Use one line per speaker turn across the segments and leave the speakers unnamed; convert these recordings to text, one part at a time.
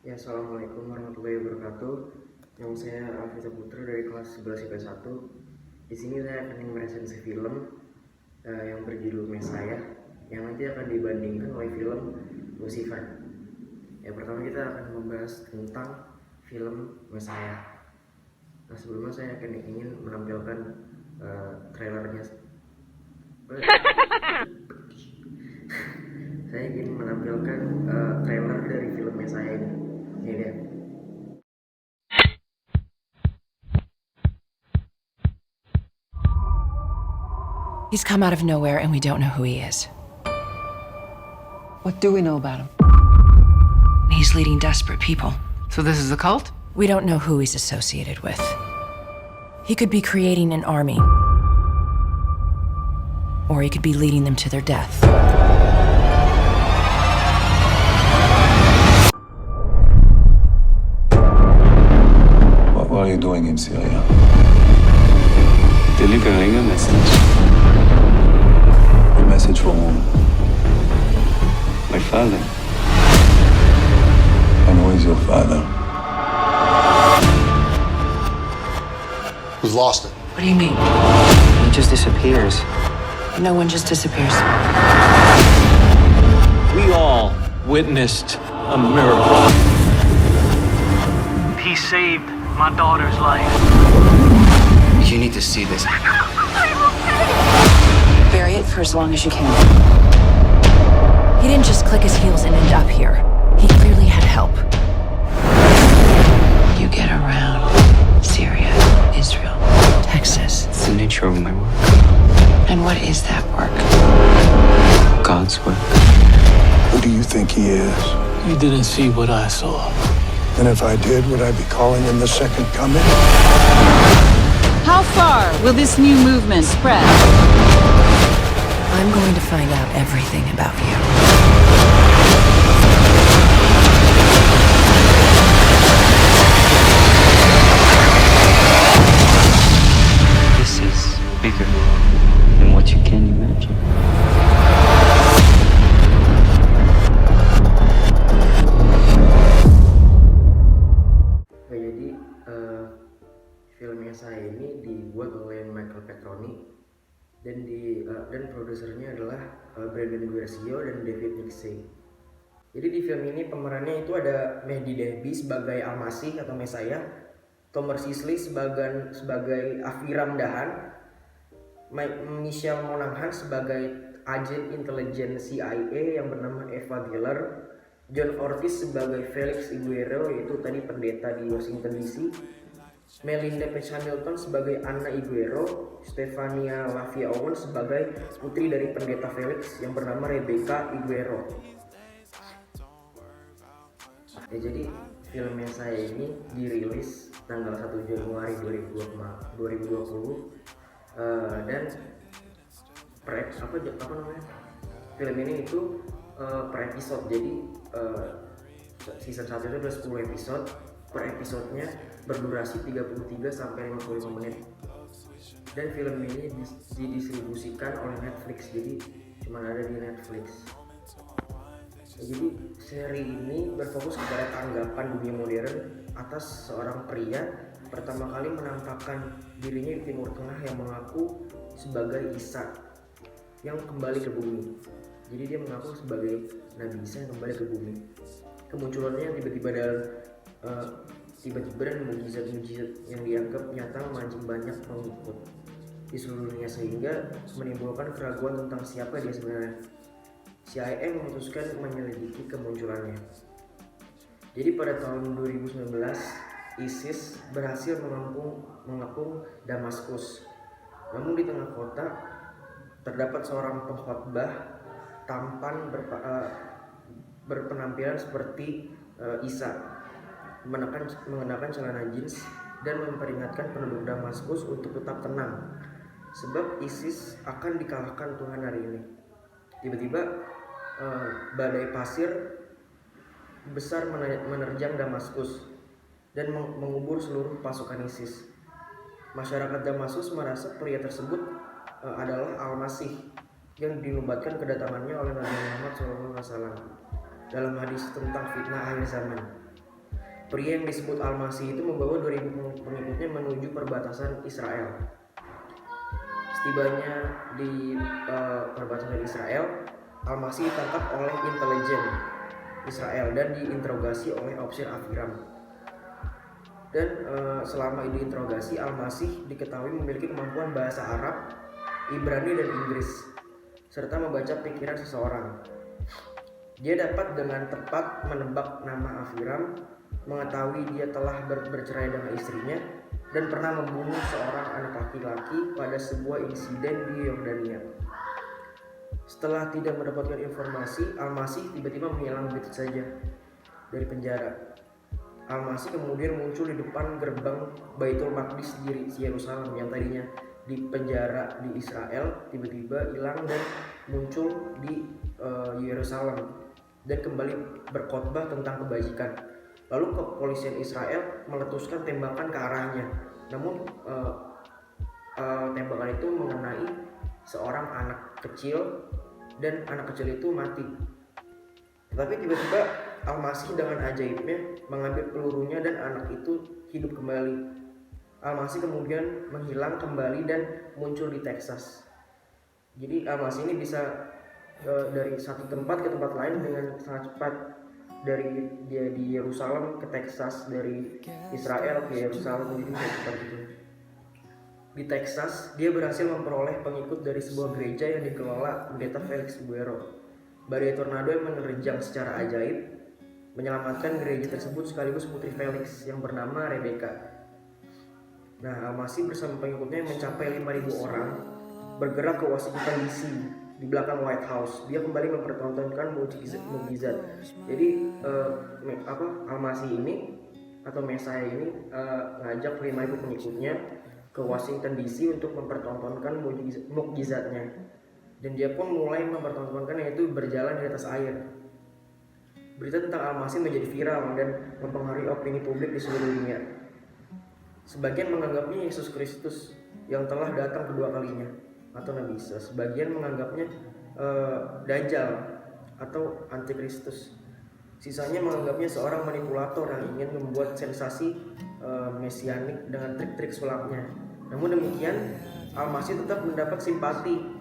Ya, Assalamualaikum warahmatullahi wabarakatuh. Nama saya Alfiza Putra dari kelas 11 IPS 1. Di sini saya akan meresensi film yang berjudul Mesaya, yang nanti akan dibandingkan oleh film Lucifer. Ya, pertama kita akan membahas tentang film Mesaya. Nah, sebelumnya saya ingin menampilkan trailernya. Saya ingin menampilkan trailer dari film Mesaya ini. Ini dia.
He's come out of nowhere and we don't know who he is.
What do we know about him?
He's leading desperate people.
So this is a cult?
We don't know who he's associated with. He could be creating an army. Or he could be leading them to their death.
What are you doing in Syria?
Delivering a message.
A message from whom?
My father.
And who is your father?
We've lost it.
What do you mean?
He just disappears.
No one just disappears.
We all witnessed a miracle. He saved my daughter's life.
You need to see this.
Bury it for as long as you can. He didn't just click his heels and end up here. He clearly had help. You get around Syria, Israel, Texas.
It's the nature of my work.
And what is that work?
God's work.
Who do you think he is?
You didn't see what I saw.
And if I did, would I be calling him the second coming?
How far will this new movement spread?
I'm going to find out everything about you.
This is bigger than what you can imagine.
Jadi filmnya saya ini dibuat oleh Michael Petroni dan produsernya adalah Brandon Guercio dan David Nixey. Jadi di film ini pemerannya itu ada Mehdi Dehbi sebagai Al-Masih atau Mesaya, Tomer Sisley sebagai Afiram Dahan, Michelle Monaghan sebagai agen intelijen CIA yang bernama Eva Geller, John Ortiz sebagai Felix Iguero yaitu tadi pendeta di Washington DC, Melinda Page Hamilton sebagai Anna Iguero, Stefania Lavia Owen sebagai putri dari pendeta Felix yang bernama Rebecca Iguero. Ya, jadi filmnya saya ini dirilis tanggal 1 Januari 2020 dan film ini itu per episode. Jadi season 1 itu ada 10 episode. Per episodenya berdurasi 33 sampai 55 menit. Dan film ini didistribusikan oleh Netflix. Jadi cuma ada di Netflix. Jadi seri ini berfokus kepada tanggapan dunia modern atas seorang pria pertama kali menampakkan dirinya di Timur Tengah yang mengaku sebagai Isa yang kembali ke bumi. Jadi dia mengaku sebagai Nabi Isa yang kembali ke bumi. Kemunculannya yang tiba-tiba dan mukjizat-mukjizat yang dianggap nyata memancing banyak pengikut di seluruh dunia sehingga menimbulkan keraguan tentang siapa dia sebenarnya. CIA memutuskan menyelidiki kemunculannya. Jadi pada tahun 2019 ISIS berhasil mengepung Damaskus. Namun di tengah kota terdapat seorang pengkhotbah tampan berpenampilan seperti Isa, mengenakan celana jeans dan memperingatkan penduduk Damaskus untuk tetap tenang sebab ISIS akan dikalahkan Tuhan hari ini. Tiba-tiba badai pasir besar menerjang Damaskus dan mengubur seluruh pasukan ISIS. Masyarakat Damaskus merasa pria tersebut adalah Al-Masih yang dinubatkan kedatangannya oleh Nabi Muhammad SAW dalam hadis tentang fitnah akhir zaman. pria yang disebut Al-Masih itu membawa 2000 pengikutnya menuju perbatasan Israel. Setibanya di perbatasan Israel, Al-Masih ditangkap oleh intelijen Israel dan diinterogasi oleh Opsir Aviram. Dan selama diinterogasi, Al-Masih diketahui memiliki kemampuan bahasa Arab, Ibrani, dan Inggris, serta membaca pikiran seseorang. Dia dapat dengan tepat menebak nama Aviram, mengetahui dia telah bercerai dengan istrinya, dan pernah membunuh seorang anak laki-laki pada sebuah insiden di Yordania. Setelah tidak mendapatkan informasi, Al-Masih tiba-tiba menghilang begitu saja dari penjara. Al-Masih kemudian muncul di depan gerbang Baitul Maqdis di Yerusalem yang tadinya di penjara di Israel, tiba-tiba hilang dan muncul di Yerusalem dan kembali berkhotbah tentang kebajikan. Lalu kepolisian Israel meletuskan tembakan ke arahnya, namun tembakan itu mengenai seorang anak kecil dan anak kecil itu mati. Tetapi tiba-tiba Al-Masih dengan ajaibnya mengambil pelurunya dan anak itu hidup kembali. Al-Masih kemudian menghilang kembali dan muncul di Texas. Jadi Al-Masih ini bisa dari satu tempat ke tempat lain dengan sangat cepat. Dari dia di Yerusalem ke Texas, dari Israel ke Yerusalem, jadi cepat gitu. Di Texas, dia berhasil memperoleh pengikut dari sebuah gereja yang dikelola pendeta Felix Guerrero. Badai tornado yang menerjang secara ajaib menyelamatkan gereja tersebut sekaligus putri Felix yang bernama Rebecca. Nah, Al-Masih bersama pengikutnya yang mencapai 5.000 orang bergerak ke Washington DC di belakang White House. Dia kembali mempertontonkan mukjizat. Jadi Al-Masih ini atau Mesias ini ngajak 5.000 pengikutnya ke Washington DC untuk mempertontonkan mukjizatnya. Dan dia pun mulai mempertontonkan, yaitu berjalan di atas air. Berita tentang Al-Masih menjadi viral dan mempengaruhi opini publik di seluruh dunia. Sebagian menganggapnya Yesus Kristus yang telah datang kedua kalinya atau Nabi Isa. Sebagian menganggapnya Dajjal atau Antikristus. Sisanya menganggapnya seorang manipulator yang ingin membuat sensasi mesianik dengan trik-trik sulapnya. Namun demikian, Al-Masih tetap mendapat simpati.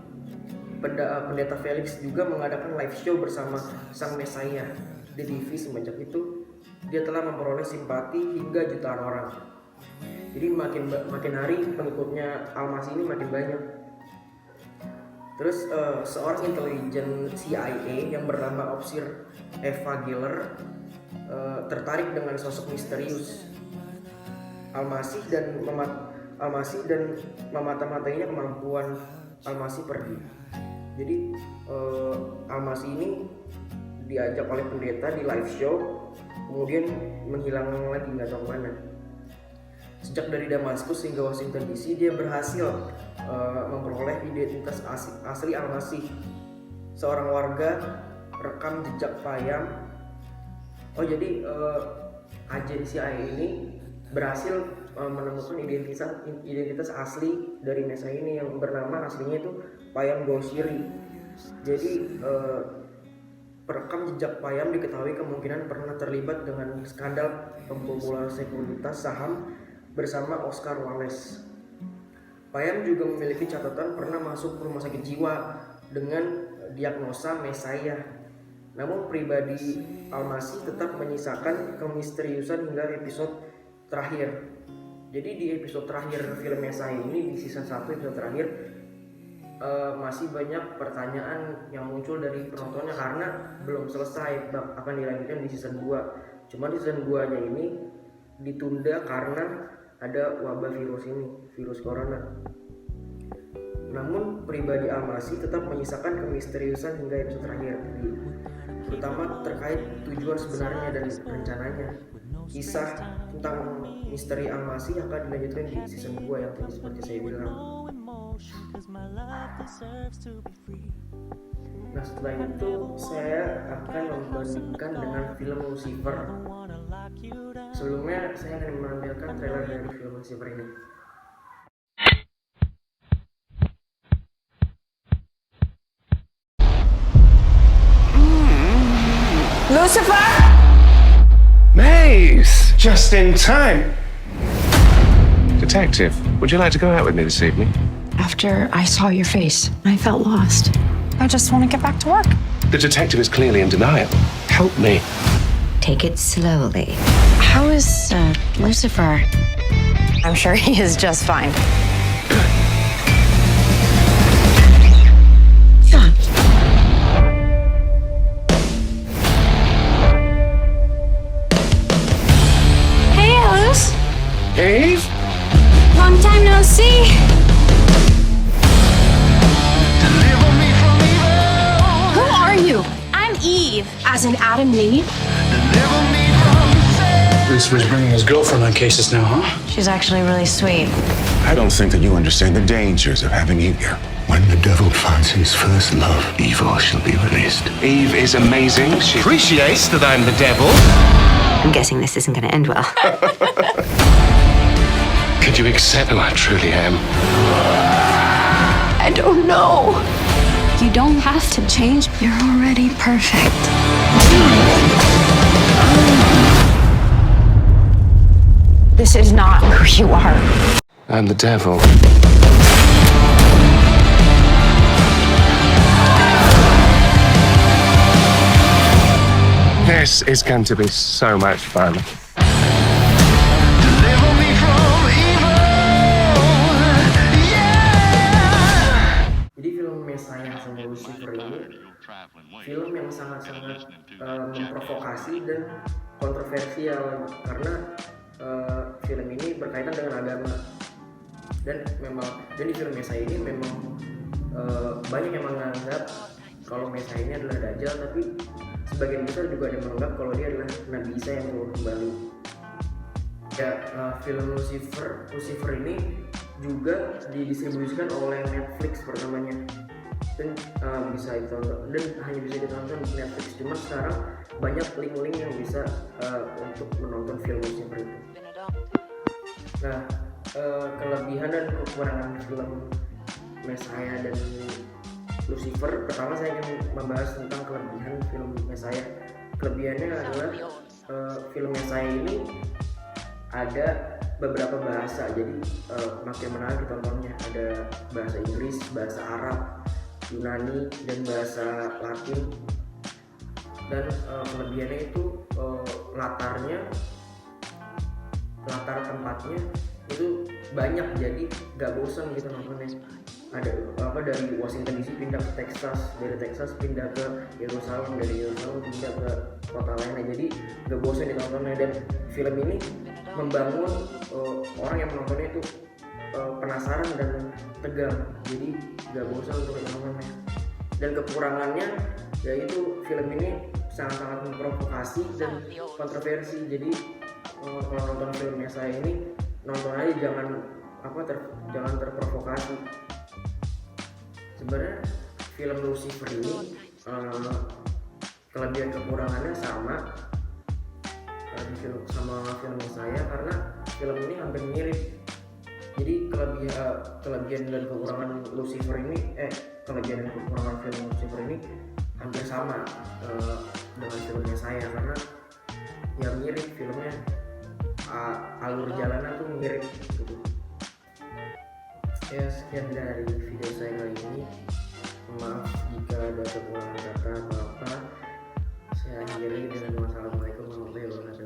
Pendeta Felix juga mengadakan live show bersama sang Mesias di TV. Semenjak itu, dia telah memperoleh simpati hingga jutaan orang. Jadi makin hari pengikutnya Al-Masih ini makin banyak. Terus seorang intelijen CIA yang bernama Opsir Eva Geller tertarik dengan sosok misterius Al-Masih dan memata-matainya kemampuan Al-Masih pergi. Jadi Al-Masih ini diajak oleh pendeta di live show, kemudian menghilang lagi, nggak tahu mana. Sejak dari Damaskus hingga Washington DC, dia berhasil memperoleh identitas asli Al-Masih. Seorang warga rekam jejak payam. Jadi agen CIA ini berhasil menemukan identitas asli dari Mesias ini yang bernama aslinya itu Payam Golshiri. Jadi perekam jejak Payam diketahui kemungkinan pernah terlibat dengan skandal pembobolan sekuritas saham bersama Oscar Wallace. Payam juga memiliki catatan pernah masuk rumah sakit jiwa dengan diagnosa Mesias. Namun pribadi Al-Masih tetap menyisakan kemisteriusan hingga episode terakhir. Jadi di episode terakhir film Mesias ini, di season 1 episode terakhir, masih banyak pertanyaan yang muncul dari penontonnya karena belum selesai, akan dilanjutkan di season 2. Cuma di season 2-nya ini ditunda karena ada wabah virus corona. Namun pribadi Al-Masih tetap menyisakan kemisteriusan hingga episode terakhir, terutama terkait tujuan sebenarnya dan rencananya. Kisah tentang misteri Al-Masih akan dilanjutkan di season 2 yang tadi seperti saya bilang. Nah, setelah itu saya akan membandingkan dengan film Lucifer. Sebelumnya saya akan menampilkan trailer dari film Lucifer ini.
Lucifer!
May!
Jeez, just in time. Detective, would you like to go out with me this evening?
After I saw your face, I felt lost. I just want to get back to work.
The detective is clearly in denial. Help me.
Take it slowly.
How is Lucifer? I'm sure he is just fine. John.
Hey, Alice.
Eve?
Long time no see.
Who are you?
I'm Eve, as in Adam and Eve.
Lucifer's bringing his girlfriend on cases now, huh?
She's actually really sweet.
I don't think that you understand the dangers of having Eve here. When the devil finds his first love, evil shall be released.
Eve is amazing. She appreciates that I'm the devil.
I'm guessing this isn't going to end well.
Could you accept who I truly am?
I don't know.
You don't have to change.
You're already perfect. This is not who you are.
I'm the devil. This is going to be so much fun.
Jadi film Messiah sama Lucifer ini film yang sangat-sangat memprovokasi dan kontroversial karena film ini berkaitan dengan agama dan di film Messiah ini memang banyak yang menganggap kalau Messiah ini adalah Dajjal, tapi sebagian besar juga ada yang menganggap kalau dia adalah Nabi Isa yang turun kembali. Ya, film Lucifer ini juga didistribusikan oleh Netflix pertamanya dan bisa ditonton dan hanya bisa ditonton di Netflix. Cuman sekarang banyak link-link yang bisa untuk menonton film Lucifer itu. Nah, kelebihan dan kekurangan film Messiah dan Lucifer. Pertama saya ingin membahas tentang kelebihan film Messiah. Kelebihannya adalah film Messiah ini ada beberapa bahasa, jadi makin menarik ditontonnya. Ada bahasa Inggris, bahasa Arab, Yunani, dan bahasa Latin. Dan kelebihannya itu latar tempatnya itu banyak, jadi gak bosan gitu nontonnya. Ada dari Washington DC pindah ke Texas, dari Texas pindah ke Yerusalem, dari Yerusalem pindah ke kota lainnya, jadi gak bosan ditontonnya. Dan film ini membangun orang yang menontonnya itu penasaran dan tegang, jadi gak bosan untuk menontonnya. Dan kekurangannya yaitu film ini sangat-sangat memprovokasi dan kontroversi. Jadi kalau nonton filmnya saya ini, nonton aja, jangan terprovokasi. Sebenarnya film Lucifer ini kelebihan kekurangannya sama film saya, karena film ini hampir mirip. Jadi kelebihan dan kekurangan Lucifer ini kelebihan dan kekurangan film Lucifer ini hampir sama dengan filmnya saya, karena ya mirip filmnya, alur jalannya tuh mirip gitu. Ya, sekian dari video saya kali ini. Maaf jika ada kekurangan kata atau apa. Saya akhiri dengan wassalamualaikum warahmatullahi wabarakatuh.